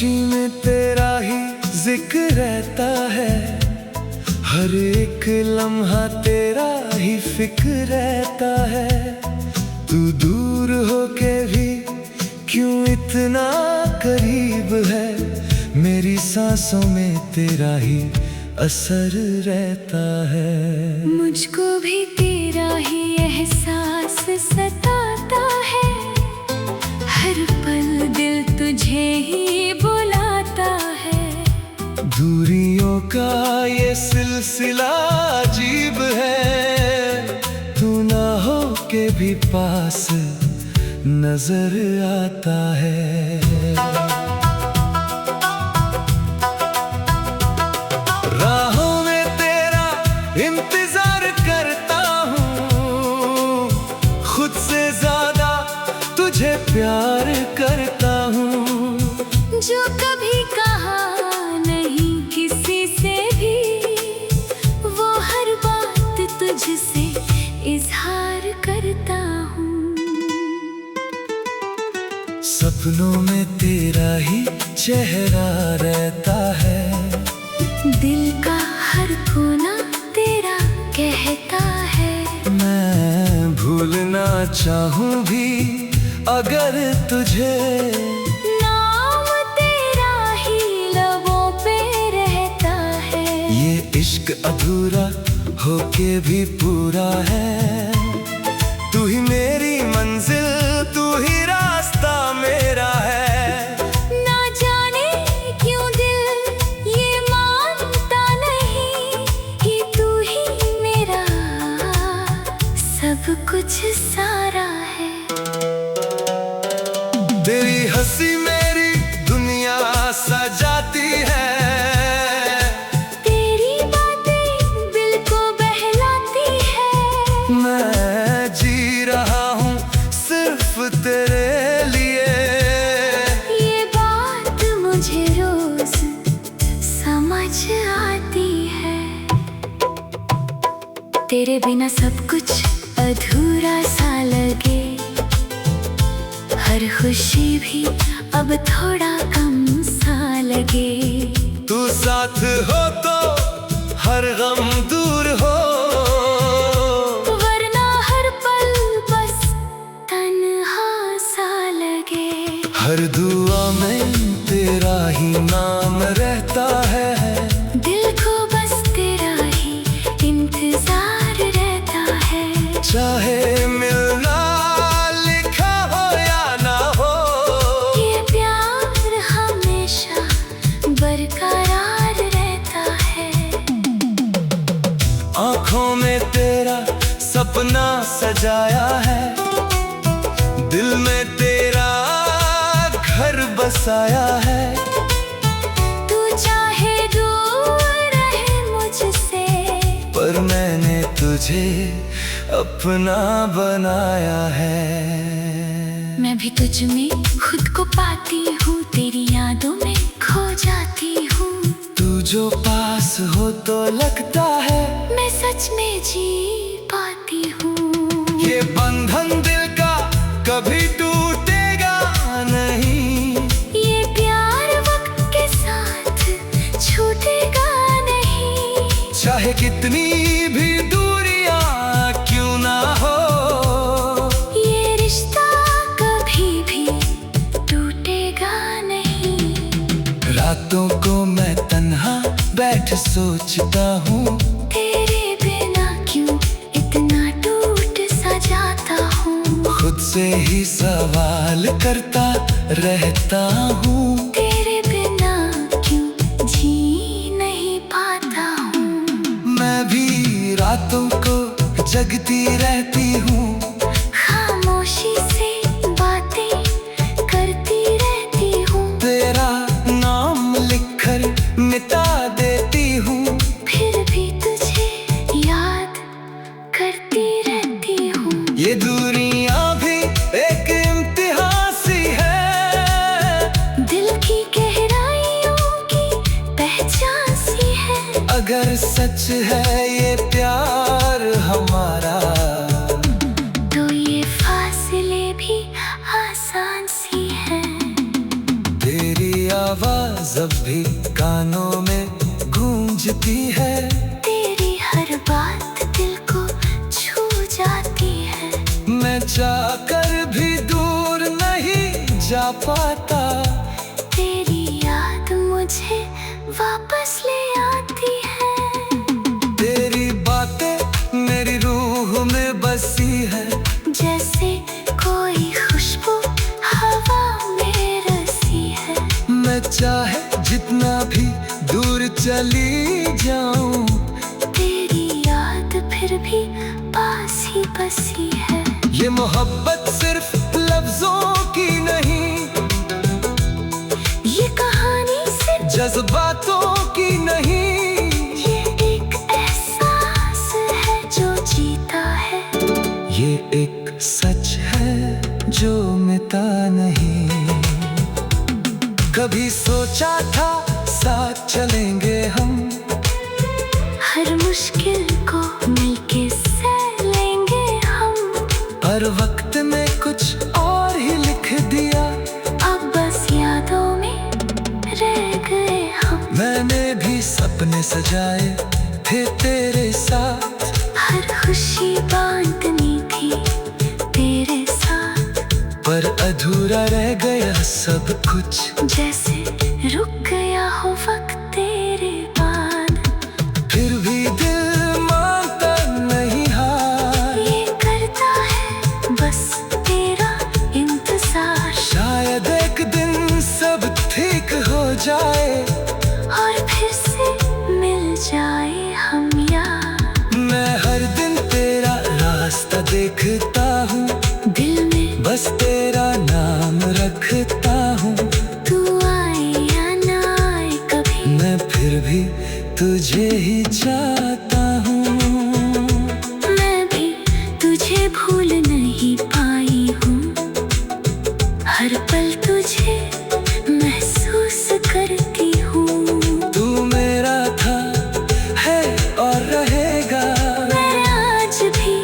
खुशी में तेरा ही जिक्र रहता है, हर एक लम्हा तेरा ही फिक्र रहता है। तू दूर होके भी क्यों इतना करीब है, मेरी सांसों में तेरा ही असर रहता है। मुझको भी तेरा ही एहसास सताता है, हर पल दिल तुझे ही बुलाता है। दूरियों का ये सिलसिला अजीब है, तू ना हो के भी पास नजर आता है। राहों में तेरा इंतजार करता हूँ, खुद से ज्यादा तुझे प्यार करता हूँ। जो कभी कहा नहीं किसी से भी, वो हर बात तुझसे इजहार करता हूँ। सपनों में तेरा ही चेहरा रहता है, दिल का हर कोना तेरा कहता है। मैं भूलना चाहूँ भी अगर तुझे, नाम तेरा ही लबों पे रहता है। ये इश्क अधूरा होके भी पूरा है। तू ही मेरी मंजिल, तू ही रास्ता मेरा है। ना जाने क्यों दिल ये मानता नहीं कि तू ही मेरा सब कुछ सारा है। तेरी हंसी मेरी दुनिया सजाती है, तेरी बातें दिल को बहलाती है। मैं जी रहा हूँ सिर्फ तेरे लिए। ये बात मुझे रोज समझ आती है। तेरे बिना सब कुछ अधूरा सा लगे, हर खुशी भी अब थोड़ा कम सा लगे। तू साथ हो तो हर गम दूर हो, वरना हर पल बस तन्हा सा लगे। हर दुआ में तेरा ही नाम रहता है। दिल को बस तेरा ही इंतजार रहता है। चाहे मिलना लिखा हो या ना हो, ये प्यार हमेशा बरकरार रहता है। आँखों में तेरा सपना सजाया है, दिल में तेरा घर बसाया है। तू चाहे दूर रहे मुझसे, पर मैंने तुझे अपना बनाया है। मैं भी तुझ में खुद को पाती हूँ, तेरी यादों में खो जाती हूँ। तू जो पास हो तो लगता है मैं सच में जी पाती हूँ। ये बंधन दिल का कभी टूटेगा नहीं, ये प्यार वक्त के साथ छूटेगा नहीं। चाहे कितनी भी दूरियां क्यों ना हो, ये रिश्ता कभी भी टूटेगा नहीं। रातों को मैं तन्हा बैठ सोचता हूँ, तेरे बिना क्यों इतना टूट सा जाता हूँ। खुद से ही सवाल करता रहता हूँ। तेरे बिना क्यों जी नहीं पाता हूँ। मैं भी रातों को जगती रहती हूँ, खामोशी से बातें करती रहती हूँ। तेरा नाम लिखकर मिटा देती हूँ। फिर भी तुझे याद करती रहती हूँ। ये दूरियां भी एक इम्तिहान सी है, दिल की गहराइयों की पहचान सी है। अगर सच है ये प्यार हमारा, तो ये फासले भी आसान सी है। तेरी आवाज अब भी कानों में गूंजती है। तेरी हर बात दिल को छू जाती है। मैं चाहकर भी दूर नहीं जा पाता। तेरी याद मुझे वापस ले आती है। तेरी बातें मेरी रूह में बसी है। जैसे कोई खुशबू हवा में रसी है। मैं चाहे जितना भी दूर चली जाऊं, तेरी याद फिर भी पास ही बसी है। ये मोहब्बत सिर्फ लफ्जों की नहीं, ये कहानी सिर्फ जज्बातों की नहीं। ये एक एहसास है जो जीता है। ये एक सच है जो मिटा नहीं। कभी सोचा था साथ चलेंगे हम, हर मुश्किल को मिलके सह लेंगे हम। हर वक्त में कुछ और ही लिख दिया। अब बस यादों में रह गए हम। मैंने भी सपने सजाए थे तेरे साथ। हर खुशी बांटनी थी तेरे साथ। पर अधूरा रह गया सब कुछ। जैसे रुक गया हो वक्त तेरे बाद। फिर भी दिल मानता नहीं हार। ये करता है बस तेरा इंतजार। शायद एक दिन सब ठीक हो जाए और फिर से मिल जाए हम यार। मैं हर दिन तेरा रास्ता देखता हूँ, दिल में बस तेरा नाम रखता हूँ। तू आए या ना आए कभी, मैं फिर भी तुझे ही चाहता हूँ। मैं भी तुझे भूल नहीं पाई हूँ। हर पल तुझे महसूस करती हूँ। तू मेरा था, है और रहेगा। मैं आज भी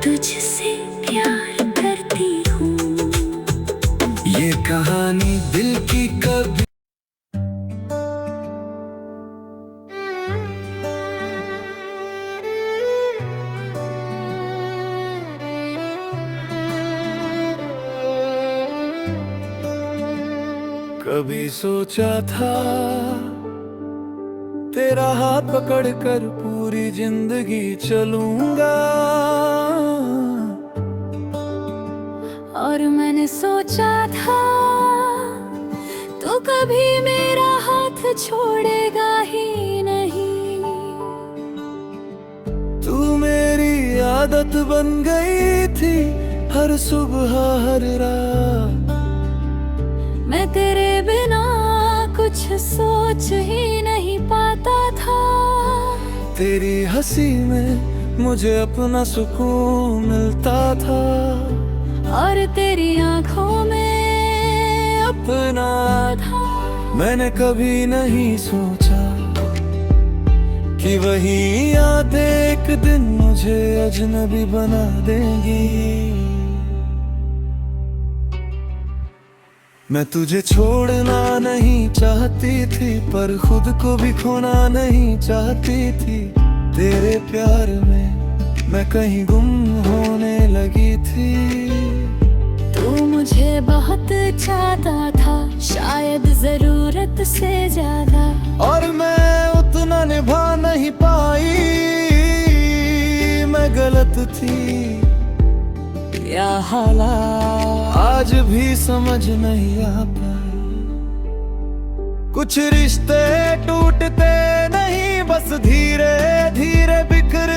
तुझसे प्यार करती हूँ। ये कहानी दिल की कभी कभी सोचा था तेरा हाथ पकड़कर पूरी जिंदगी चलूंगा। और मैंने सोचा था तू कभी मेरा हाथ छोड़ेगा ही नहीं। तू मेरी आदत बन गई थी, हर सुबह हर रात। मैं तेरे बिना कुछ सोच ही नहीं पाता था। तेरी हंसी में मुझे अपना सुकून मिलता था। और तेरी आंखों में अपना था। मैंने कभी नहीं सोचा कि वही यादें एक दिन मुझे अजनबी बना देंगी। मैं तुझे छोड़ना नहीं चाहती थी, पर खुद को भी खोना नहीं चाहती थी। तेरे प्यार में मैं कहीं गुम होने लगी थी। तू मुझे बहुत चाहता था, शायद जरूरत से ज्यादा। और मैं उतना निभा नहीं पाई। मैं गलत थी या हालात आज भी समझ नहीं आ पाए। कुछ रिश्ते टूटते नहीं, बस धीरे धीरे बिखर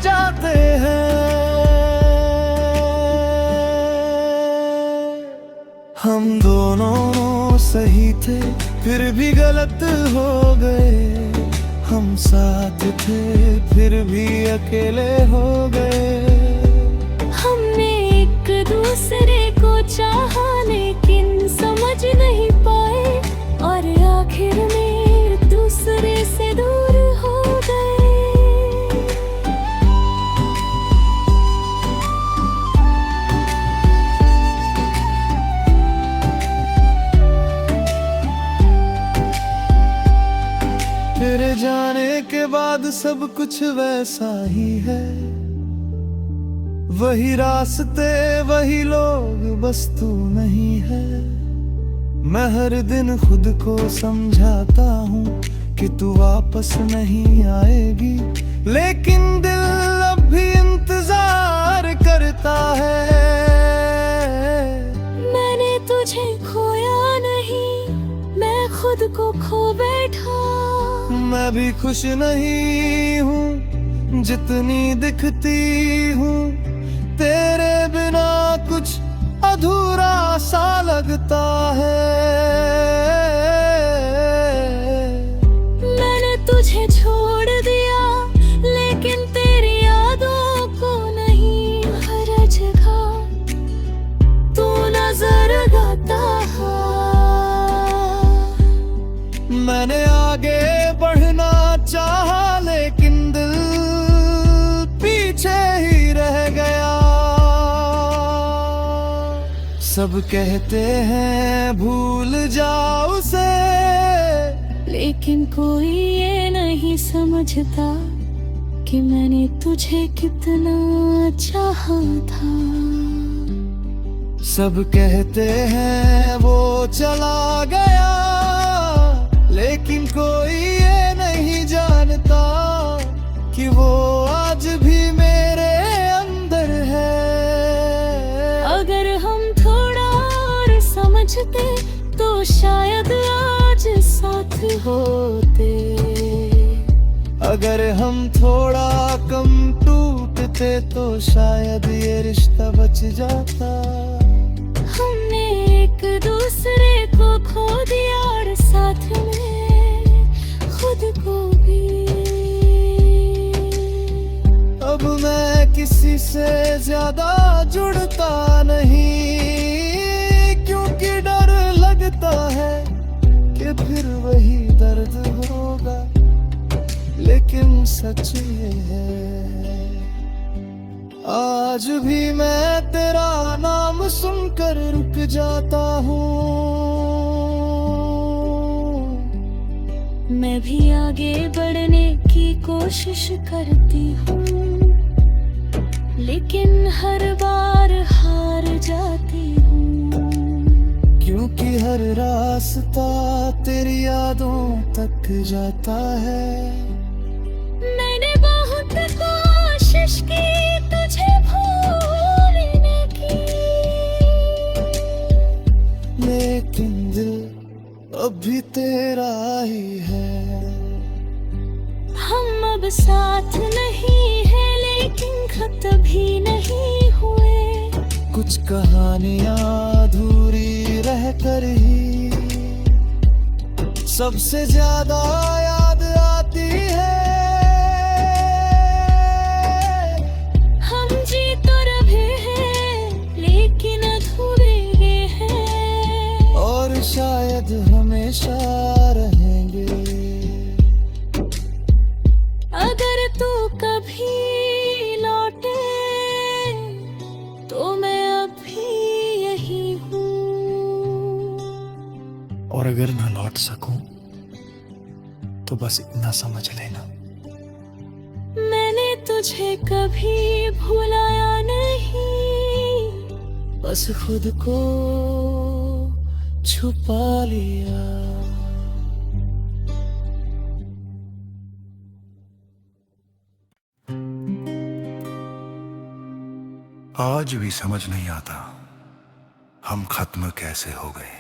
जाते हैं। हम दोनों सही थे, फिर भी गलत हो गए। हम साथ थे, फिर भी अकेले हो गए। हमने एक दूसरे को चाहा, लेकिन समझ नहीं पाए। और आखिर में एक दूसरे से दूर हो गए। तेरे जाने के बाद सब कुछ वैसा ही है, वही रास्ते वही लोग, बस तू नहीं है। मैं हर दिन खुद को समझाता हूँ कि तू वापस नहीं आएगी, लेकिन दिल अब भी इंतजार करता है। मैंने तुझे खोया नहीं, मैं खुद को खो बैठा। मैं भी खुश नहीं हूँ जितनी दिखती हूँ, तेरे बिना कुछ अधूरा सा लगता है। मैंने तुझे छोड़ दिया, लेकिन तेरी यादों को नहीं, हर जगह तू नजर आता है। मैंने आगे बढ़ना चाहा, लेकिन दिल पीछे ही रह गया। सब कहते हैं भूल जाओ उसे, लेकिन कोई ये नहीं समझता कि मैंने तुझे कितना चाहा था। सब कहते हैं वो चला गया, लेकिन कोई ये नहीं जानता कि वो आज भी मेरे अंदर है। अगर हम थोड़ा और समझते तो शायद आज साथ होते। अगर हम थोड़ा कम टूटते तो शायद ये रिश्ता बच जाता। हमने एक दूसरे को खो दिया और साथ में खुद को भी। अब मैं किसी से ज्यादा जुड़ता नहीं, क्योंकि डर लगता है कि फिर वही दर्द होगा। लेकिन सच ये है, आज भी मैं तेरा नाम सुनकर रुक जाता हूँ। मैं भी आगे बढ़ने की कोशिश करती हूँ, लेकिन हर बार हार जाती हूँ। क्योंकि हर रास्ता तेरी यादों तक जाता है। मैंने बहुत कोशिश की तुझे भूलने की, लेकिन दिल अब भी तेरा ही है। हम अब साथ नहीं है, लेकिन खत्म भी नहीं हुए। कुछ कहानियां अधूरी रह कर ही सबसे ज्यादा याद आती है। हम जी तो रहे हैं, लेकिन अधूरे हैं, और शायद हमेशा रहेंगे। अगर तू कभी लौटे तो मैं अभी यही हूँ। और अगर ना लौट सकूं तो बस इतना समझ लेना, मैंने तुझे कभी भुलाया नहीं, बस खुद को छुपा लिया। आज भी समझ नहीं आता हम खत्म कैसे हो गए।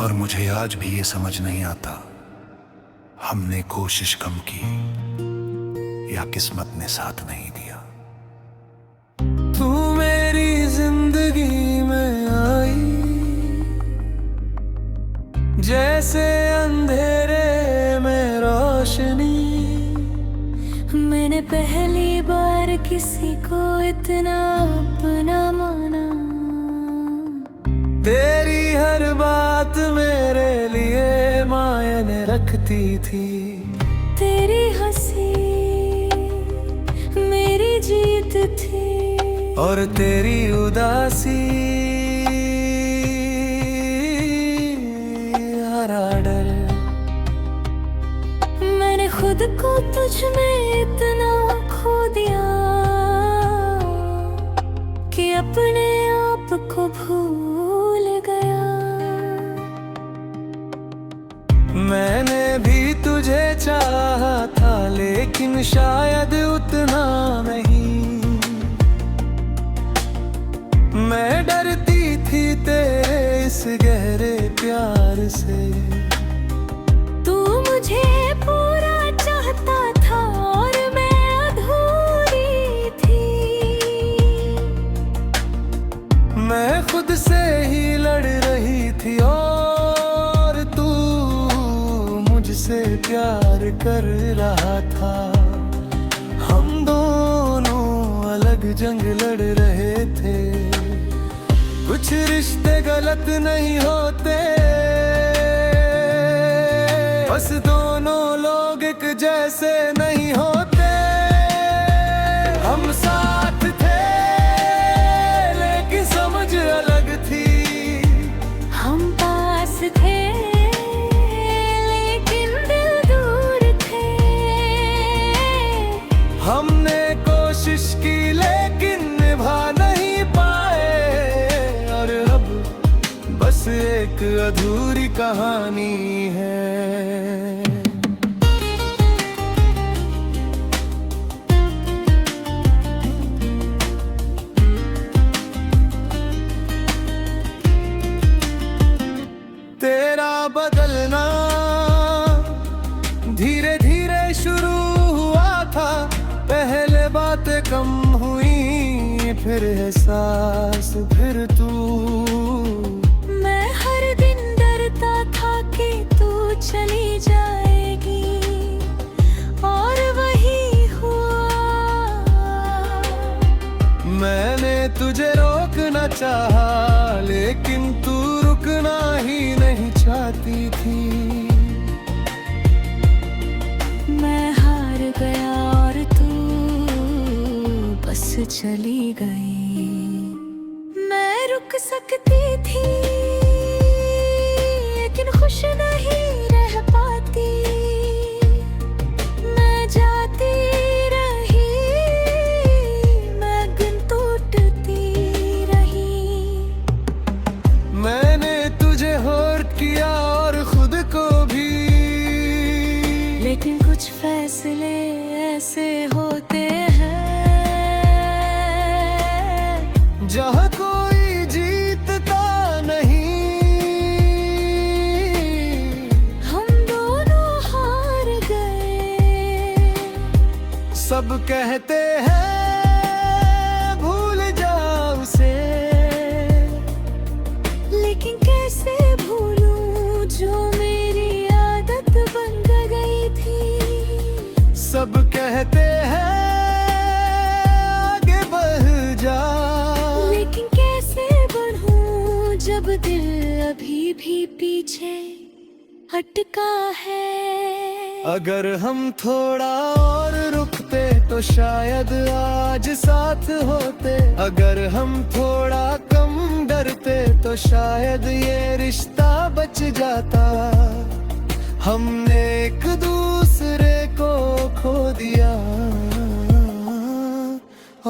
और मुझे आज भी ये समझ नहीं आता हमने कोशिश कम की या किस्मत ने साथ नहीं दिया। तू मेरी जिंदगी में आई जैसे अंधेरे में रोशनी। मैंने पहली बार किसी को इतना अपना माना। तेरी हर बात मेरे लिए मायने रखती थी। तेरी हंसी मेरी जीत थी। और तेरी उदासी हरा डर। मैंने खुद को तुझ में इतना खो दिया कि अपने आप को भूल गया। मैंने भी तुझे चाहा था लेकिन शायद उतना नहीं। मैं डरती थी तेरे इस गहरे प्यार से। तू मुझे पूरा चाहता था और मैं अधूरी थी। मैं खुद से ही लड़ रही थी और तू मुझसे प्यार कर रहा था। हम दोनों अलग जंग लड़ रहे थे। कुछ रिश्ते गलत नहीं होते, बस दोनों लोग एक जैसे नहीं होते। हम साथ थे लेकिन समझ अलग थी। हम पास थे लेकिन दिल दूर थे। हमने कोशिश की लेकिन निभा नहीं पाए और अब बस एक अधूरी कहानी है। तेरा बदलना धीरे धीरे शुरू हुआ था। पहले बातें कम हुई, फिर एहसास, फिर तू। मैं हर दिन डरता था कि तू चली जाएगी और वही हुआ। मैंने तुझे रोकना चाहा लेकिन तू रुकना ही नहीं चाहती थी। मैं हार गया और तू बस चली गई। मैं रुक सकती थी लेकिन खुश नहीं रह पाती। मैं जाती रही, मैं गिन टूटती रही। मैंने तुझे हर्ट किया और खुद को भी, लेकिन कुछ फैसले ऐसे होते हैं जहाँ कोई जीतता नहीं। हम दोनों हार गए। सब कहते हैं भूल जाओ उसे, लेकिन कैसे भूलूं जो मेरी आदत बन गई थी। सब कहते हैं आगे बढ़ जा, लेकिन कैसे बढ़ूं जब दिल अभी भी पीछे अटका है। अगर हम थोड़ा और रुकते तो शायद आज साथ होते। अगर हम थोड़ा कम डरते तो शायद ये रिश्ता बच जाता। हमने एक दूसरे को खो दिया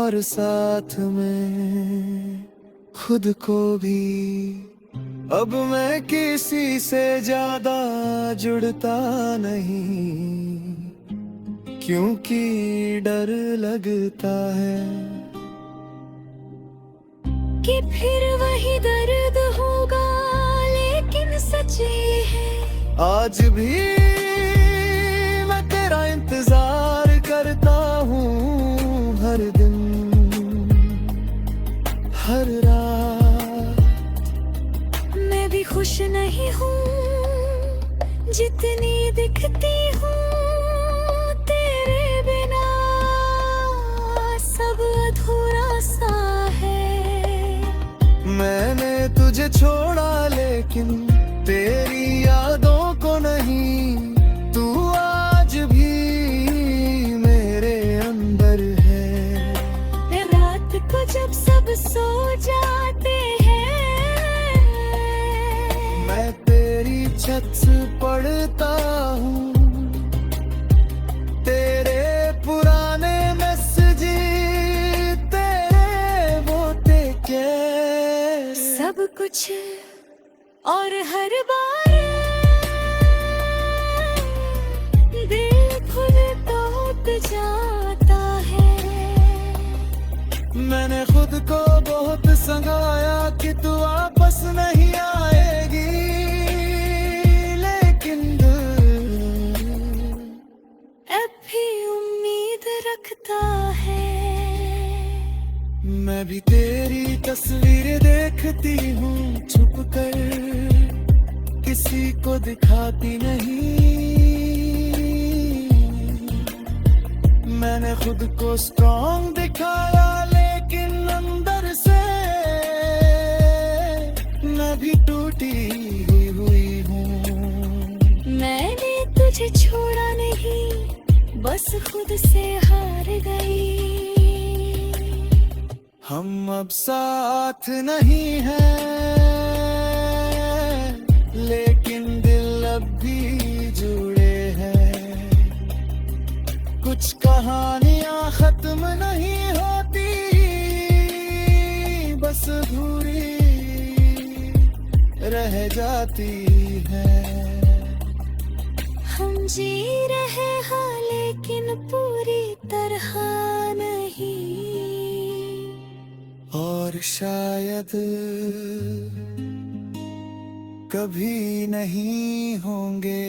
और साथ में खुद को भी। अब मैं किसी से ज्यादा जुड़ता नहीं क्योंकि डर लगता है कि फिर वही दर्द होगा, लेकिन सच ये है आज भी मैं तेरा इंतजार करता हूँ। हर दिन हर रात मैं भी खुश नहीं हूँ जितनी दिखती हूँ तेरे बिना। सब अधूरा सा है। मैंने तुझे छोड़ा लेकिन तेरी यादों को नहीं। तू आज भी मेरे अंदर है। रात को जब कुछ और हर बार दिल खुल टूट जाता है। मैंने खुद को बहुत संगाया कि तू वापस नहीं आएगी, लेकिन दिल अब भी उम्मीद रखता है। मैं भी तेरी तस्वीर देखती हूँ छुप कर, किसी को दिखाती नहीं। मैंने खुद को स्ट्रॉन्ग दिखाया, लेकिन अंदर से मैं भी टूटी हुई हूँ। मैंने तुझे छोड़ा नहीं, बस खुद से हार गई। हम अब साथ नहीं हैं, लेकिन दिल अब भी जुड़े हैं। कुछ कहानियां खत्म नहीं होती, बस अधूरी रह जाती है। हम जी रहे हैं लेकिन पूरी तरह नहीं, और शायद कभी नहीं होंगे।